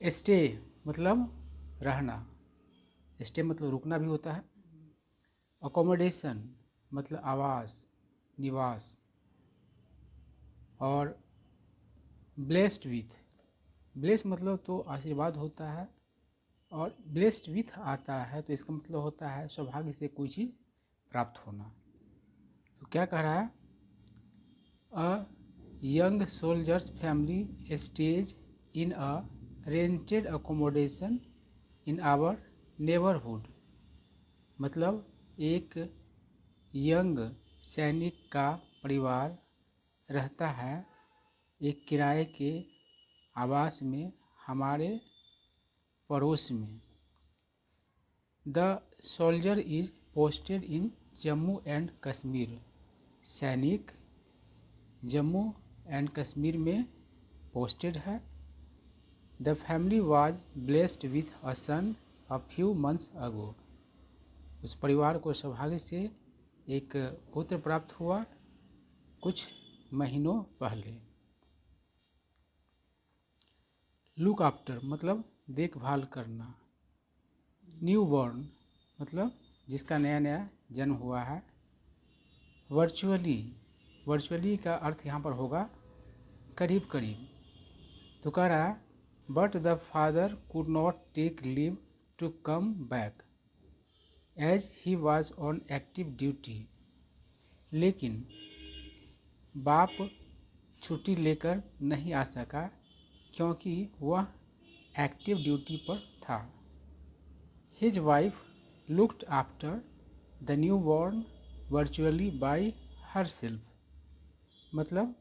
Stay मतलब रहना, stay मतलब रुकना भी होता है। अकोमोडेशन मतलब आवास, निवास। और ब्लेस्ड विथ, ब्लेस मतलब तो आशीर्वाद होता है, और ब्लेस्ड विथ आता है तो इसका मतलब होता है सौभाग्य से कोई चीज़ प्राप्त होना। तो क्या कह रहा है, a young soldiers family stage in a rented accommodation in our neighbourhood. मतलब एक यंग सैनिक का परिवार रहता है एक किराए के आवास में हमारे पड़ोस में। The soldier is posted in Jammu and Kashmir. सैनिक जम्मू एंड कश्मीर में पोस्टेड है। The family was blessed with a son a few months ago. उस परिवार को सौभाग्य से एक पुत्र प्राप्त हुआ कुछ महीनों पहले। लुक आफ्टर मतलब देखभाल करना। न्यू बॉर्न मतलब जिसका नया नया जन्म हुआ है। वर्चुअली, वर्चुअली का अर्थ यहाँ पर होगा करीब करीब। तो कह रहा है but the father could not take leave to come back as he was on active duty. लेकिन बाप छुट्टी लेकर नहीं आ सका क्योंकि वह एक्टिव ड्यूटी पर था। His wife looked after the new born virtually by herself. मतलब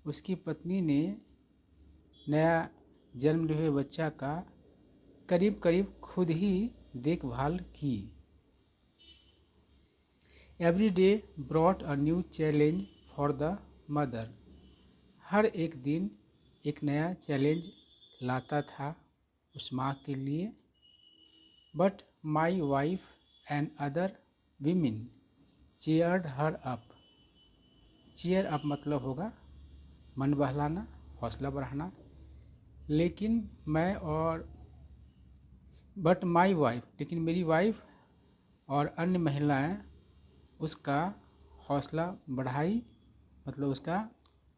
उसकी पत्नी ने नया जन्म लिए हुए बच्चा का करीब करीब खुद ही देखभाल की। Every day brought a new challenge for the mother. हर एक दिन एक नया चैलेंज लाता था उस माँ के लिए। But my wife and other women cheered her up. Cheer up मतलब होगा मन बहलाना, हौसला बढ़ाना। लेकिन मैं और बट माई वाइफ, लेकिन मेरी वाइफ और अन्य महिलाएं उसका हौसला बढ़ाई, मतलब उसका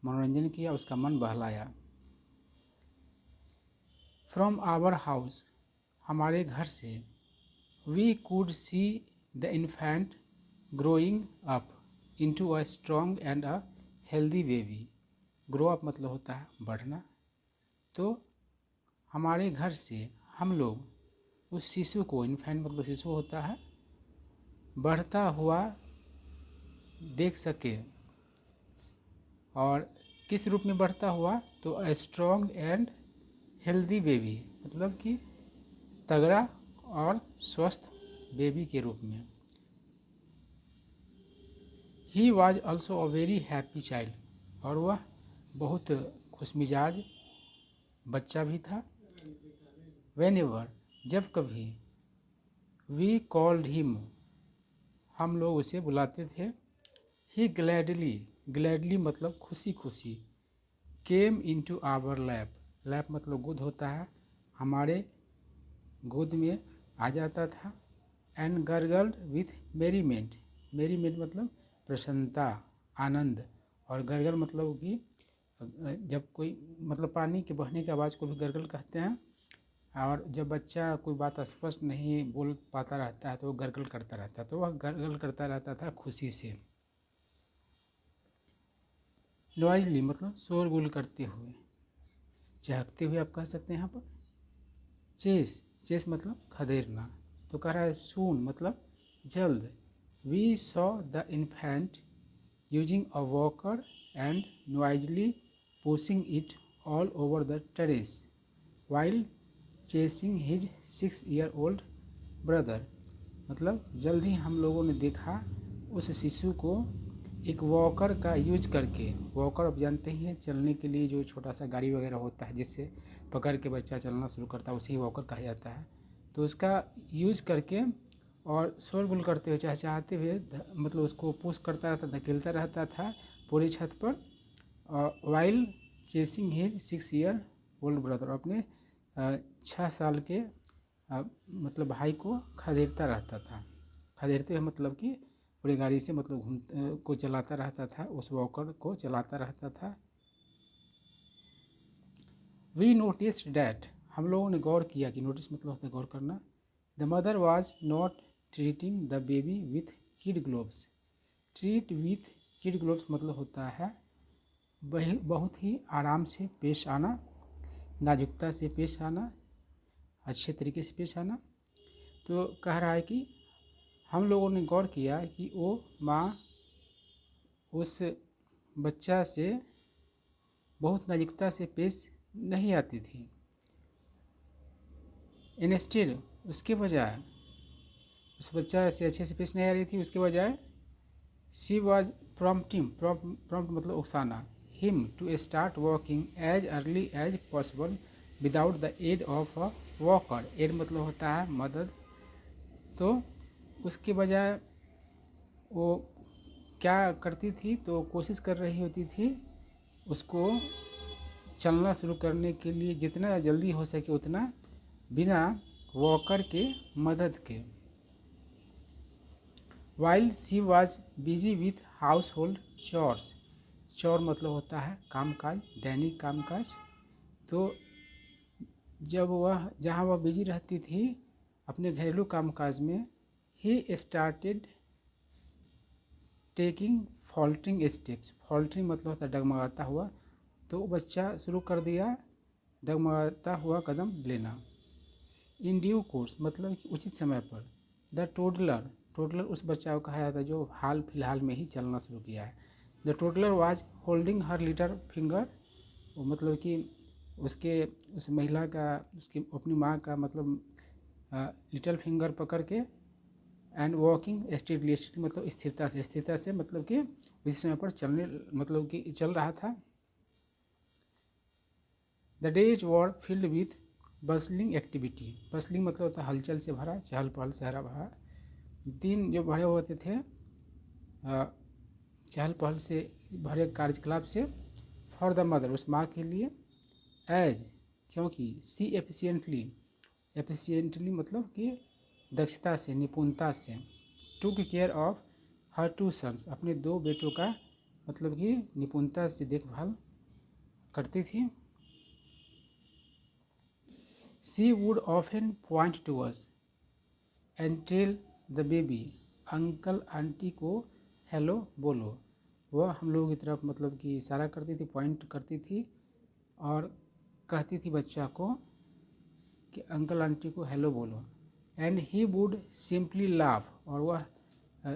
मनोरंजन किया, उसका मन बहलाया। फ्रॉम आवर हाउस हमारे घर से। We could see the infant growing up into a strong and a healthy baby. Grow up मतलब होता है बढ़ना। तो हमारे घर से हम लोग उस शिशु को, इन्फेंट मतलब शिशु होता है, बढ़ता हुआ देख सके। और किस रूप में बढ़ता हुआ, तो अ स्ट्रॉन्ग एंड हेल्दी बेबी मतलब कि तगड़ा और स्वस्थ बेबी के रूप में। He was also a very happy child. और वह बहुत खुशमिजाज बच्चा भी था। वेन एवर जब कभी, वी कॉल्ड हिम हम लोग उसे बुलाते थे। ही ग्लैडली, ग्लैडली मतलब खुशी खुशी, केम इंटू आवर लैप। लैप मतलब गोद होता है, हमारे गोद में आ जाता था। And गर्गल्ड with मेरीमेंट। मेरीमेंट मतलब प्रसन्नता, आनंद। और गर्गल मतलब कि जब कोई मतलब पानी के बहने की आवाज़ को भी गर्गल कहते हैं। और जब बच्चा कोई बात स्पष्ट नहीं बोल पाता रहता है तो वो गर्गल करता रहता है, तो वह गर्गल करता रहता था खुशी से। नॉइजली मतलब शोरगुल करते हुए, चहकते हुए आप कह सकते हैं यहाँ पर। चेस, चेस मतलब खदेड़ना। तो कह रहा है सून मतलब जल्द। We saw the infant using a walker and noisily pushing it all over the terrace while chasing his 6-year-old brother. मतलब जल्द ही हम लोगों ने देखा उस शिशु को एक वॉकर का यूज करके। वॉकर आप जानते ही हैं, चलने के लिए जो छोटा सा गाड़ी वगैरह होता है जिससे पकड़ के बच्चा चलना शुरू करता है, उसे ही वॉकर कहा जाता है। तो उसका यूज करके और शोरगुल करते हुए, चहचहाते हुए, मतलब उसको पुश करता रहता, धकेलता रहता था पूरी छत पर। While chasing his 6-year-old brother, अपने 6 साल के मतलब भाई को खदेड़ता रहता था। खदेड़ते हुए मतलब कि पूरी गाड़ी से मतलब को चलाता रहता था, उस वॉकर को चलाता रहता था। वी नोटिस्ड डैट, हम लोगों ने गौर किया कि नोटिस मतलब होता है गौर करना। The mother was not treating the baby with kid gloves. Treat with kid gloves मतलब होता है बहुत ही आराम से पेश आना, नाजुकता से पेश आना, अच्छे तरीके से पेश आना। तो कह रहा है कि हम लोगों ने गौर किया कि वो माँ उस बच्चा से बहुत नाजुकता से पेश नहीं आती थी। इंस्टेड, उसके बजाय, उस बच्चा से अच्छे से पेश नहीं आ रही थी, उसके बजाय शी वॉज प्रॉम्प्ट मतलब उकसाना, him to start walking as early as possible without the aid of a walker. Aid मतलब होता है मदद। तो उसके बजाय वो क्या करती थी, तो कोशिश कर रही होती थी उसको चलना शुरू करने के लिए जितना जल्दी हो सके उतना, बिना वॉकर के मदद के। While she was busy with house hold chores. चोर मतलब होता है कामकाज, दैनिक कामकाज। तो जब वह जहाँ वह बिजी रहती थी अपने घरेलू कामकाज में, he started taking faltering steps. Faltering मतलब होता है डगमगाता हुआ। तो बच्चा शुरू कर दिया डगमगाता हुआ कदम लेना। इन ड्यू कोर्स मतलब कि उचित समय पर। द टोडलर, टोडलर उस बच्चा को कहा जाता है जो हाल फिलहाल में ही चलना शुरू किया है। The toddler was holding her little finger, वो मतलब कि उसके उस महिला का, उसकी अपनी माँ का मतलब लिटिल फिंगर पकड़ के, एंड वॉकिंग स्टेडली, स्टेडली मतलब स्थिरता से, स्थिरता से मतलब कि उसी समय पर चलने मतलब कि चल रहा था। The days were filled with bustling activity. Bustling मतलब होता है हलचल से भरा, चहल पहल से हरा भरा। दिन जो भरे होते थे चहल पहल से भरे कार्यकलाप से। फॉर द मदर, उस माँ के लिए। एज, क्योंकि सी एफिशिएंटली मतलब कि दक्षता से, निपुणता से। Took care of her two sons, अपने 2 बेटों का मतलब कि निपुणता से देखभाल करती थी। She would often point to us and tell the baby, uncle aunty को हेलो बोलो। वह हम लोगों की तरफ मतलब कि इशारा करती थी, पॉइंट करती थी और कहती थी बच्चा को कि अंकल आंटी को हेलो बोलो। And he would simply laugh, और वह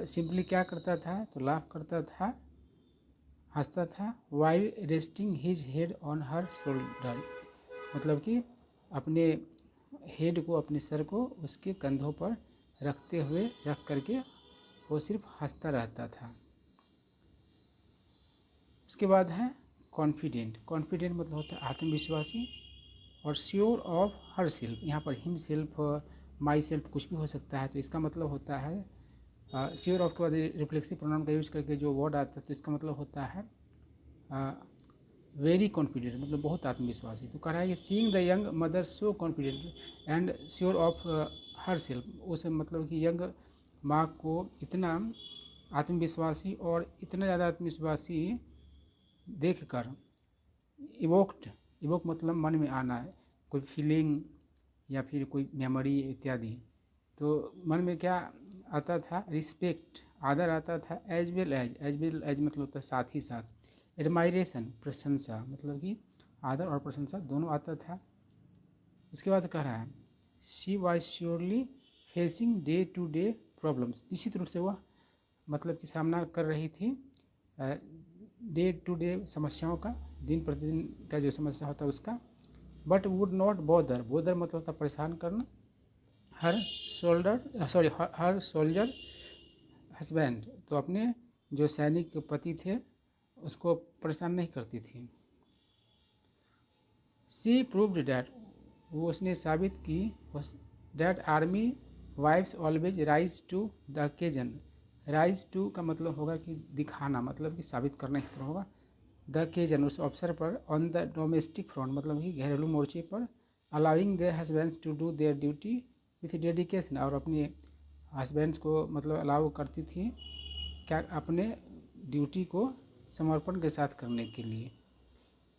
सिंपली क्या करता था, तो लाफ करता था, हंसता था। While resting his head on her shoulder, मतलब कि अपने हेड को, अपने सर को उसके कंधों पर रखते हुए, रख करके वो सिर्फ हंसता रहता था। उसके बाद है कॉन्फिडेंट। कॉन्फिडेंट मतलब होता है आत्मविश्वासी। और श्योर ऑफ हर सेल्फ, यहाँ per him self, my self कुछ भी हो सकता है। तो इसका मतलब होता है श्योर ऑफ के बाद रिफ्लेक्सिव प्रोनाउन का यूज करके जो वर्ड आता है तो इसका मतलब होता है वेरी कॉन्फिडेंट, मतलब बहुत आत्मविश्वासी। तो कह रहा है कि seeing the young mother so confident and sure of her self, उस मतलब कि यंग माँ को इतना आत्मविश्वासी और इतना ज़्यादा आत्मविश्वासी देखकर, इवोक मतलब मन में आना है, कोई फीलिंग या फिर कोई मेमोरी इत्यादि। तो मन में क्या आता था, रिस्पेक्ट, आदर आता था। एज वेल एज मतलब होता है साथ ही साथ। एडमायरेशन, प्रशंसा, मतलब कि आदर और प्रशंसा दोनों आता था। उसके बाद कह रहा है she was surely facing day to day problems, निश्चित रूप से वह मतलब कि सामना कर रही थी डे टू डे समस्याओं का, दिन प्रतिदिन का जो समस्या होता है उसका। But would not bother, bother मतलब होता परेशान करना। हर सोल्जर हस्बैंड, तो अपने जो सैनिक पति थे उसको परेशान नहीं करती थी। शी प्रूव्ड डैट, वो उसने साबित की that army wives always rise to the occasion. Rise to का मतलब होगा कि दिखाना, मतलब कि साबित करना ही होगा। द ओकेजन, उस अवसर पर। ऑन द डोमेस्टिक फ्रंट मतलब कि घरेलू मोर्चे पर। Allowing their husbands to do their duty with dedication, और अपने हस्बैंड्स को मतलब अलाउ करती थी क्या अपने ड्यूटी को समर्पण के साथ करने के लिए।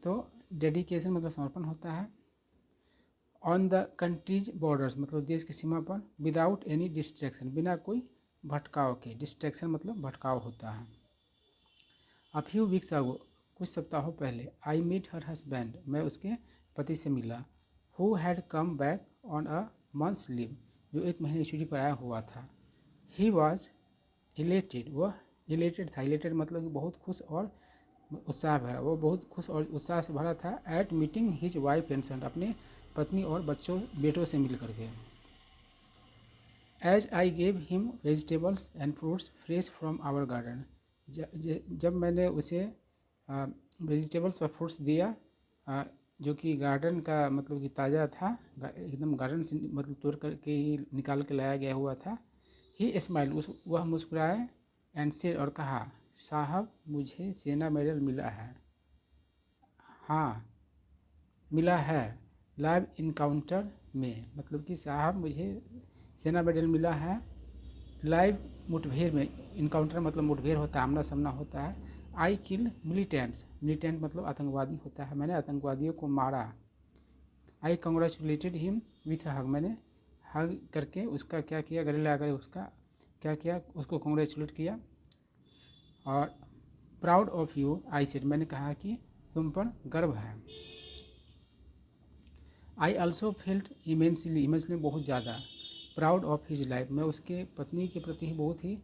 तो डेडिकेशन मतलब समर्पण होता है। ऑन द कंट्रीज बॉर्डर्स मतलब देश की सीमा पर, विदाउट एनी डिस्ट्रैक्शन बिना कोई भटकाव के, डिस्ट्रैक्शन मतलब भटकाव होता है। अ फ्यू वीक्स अगो कुछ सप्ताहों पहले, आई मीट हर हस्बैंड मैं उसके पति से मिला, who had come back on a months leave जो एक महीने की छुट्टी पर आया हुआ था। ही वॉज इलेटेड, वह इलेटेड था, इलेटेड मतलब कि बहुत खुश और उत्साह भरा, वो बहुत खुश और उत्साह से भरा था। At meeting his wife and son, अपने पत्नी और बेटों से मिल करके। As I gave him vegetables and fruits fresh from our garden, जब मैंने उसे वेजिटेबल्स और फ्रूट्स दिया जो कि गार्डन का मतलब कि ताज़ा था, एकदम गार्डन से मतलब तोड़ करके ही निकाल के लाया गया हुआ था। ही स्माइल, वह मुस्कुराए, एंड सेड और कहा, साहब मुझे सेना मेडल मिला है। हाँ मिला है, लाइव इनकाउंटर में, मतलब कि साहब मुझे सेना मेडल मिला है लाइव मुठभेड़ में। इनकाउंटर मतलब मुठभेड़ होता है, आमना सामना होता है। आई किल मिलिटेंट्स, मिलिटेंट मतलब आतंकवादी होता है, मैंने आतंकवादियों को मारा। आई कंग्रेचुलेटेड हिम विथ हग, मैंने हग करके उसका क्या किया, गले लगाकर उसका क्या किया, उसको कंग्रेचुलेट किया। और proud of you I said, मैंने कहा कि तुम पर गर्व है। I also felt immensely, immensely बहुत ज़्यादा, प्राउड ऑफ हिज लाइफ, मैं उसके पत्नी के प्रति बहुत ही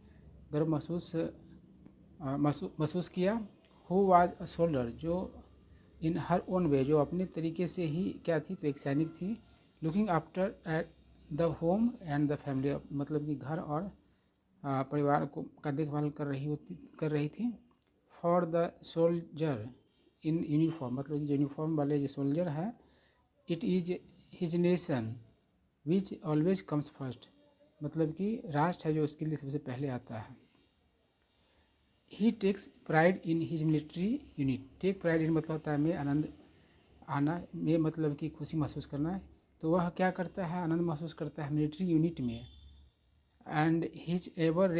गर्व महसूस किया। हु वाज अ सोल्डर, जो इन हर ओन वे, जो अपने तरीके से ही क्या थी, तो एक सैनिक थी। Looking after at the home and the family, मतलब कि घर और परिवार को का देखभाल कर रही थी। For the soldier in uniform, मतलब जो यूनिफॉर्म वाले जो सोल्जर है, it is his nation which always comes first, मतलब कि राष्ट्र है जो उसके लिए सबसे पहले आता है। He takes pride in his military unit, take pride in मतलब होता है में आनंद आना, में मतलब कि खुशी महसूस करना, तो वह क्या करता है, आनंद महसूस करता है मिलिट्री यूनिट में। And is ever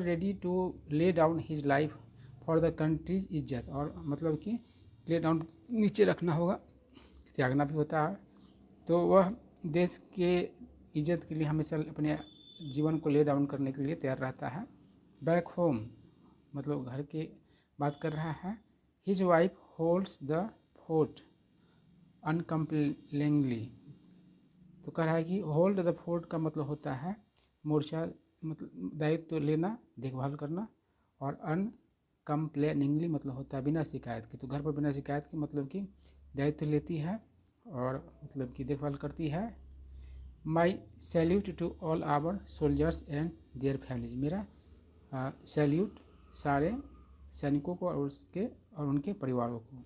ready to lay down his life for the country's इज्जत, और मतलब कि ले डाउन नीचे रखना होगा, त्यागना भी होता है। तो वह देश के इज्जत के लिए हमेशा अपने जीवन को ले डाउन करने के लिए तैयार रहता है। बैक होम मतलब घर की बात कर रहा है। His wife holds the fort uncomplainingly, तो कह रहा है कि होल्ड द फोर्ट का मतलब होता है मोर्चा, मतलब दायित्व तो लेना, देखभाल करना, और अनकम्प्लेनिंगली मतलब होता है बिना शिकायत के, तो घर पर बिना शिकायत के मतलब कि दायित्व लेती है और मतलब कि देखभाल करती है। My salute to all our soldiers and their family, मेरा सैल्यूट सारे सैनिकों को और उनके परिवारों को।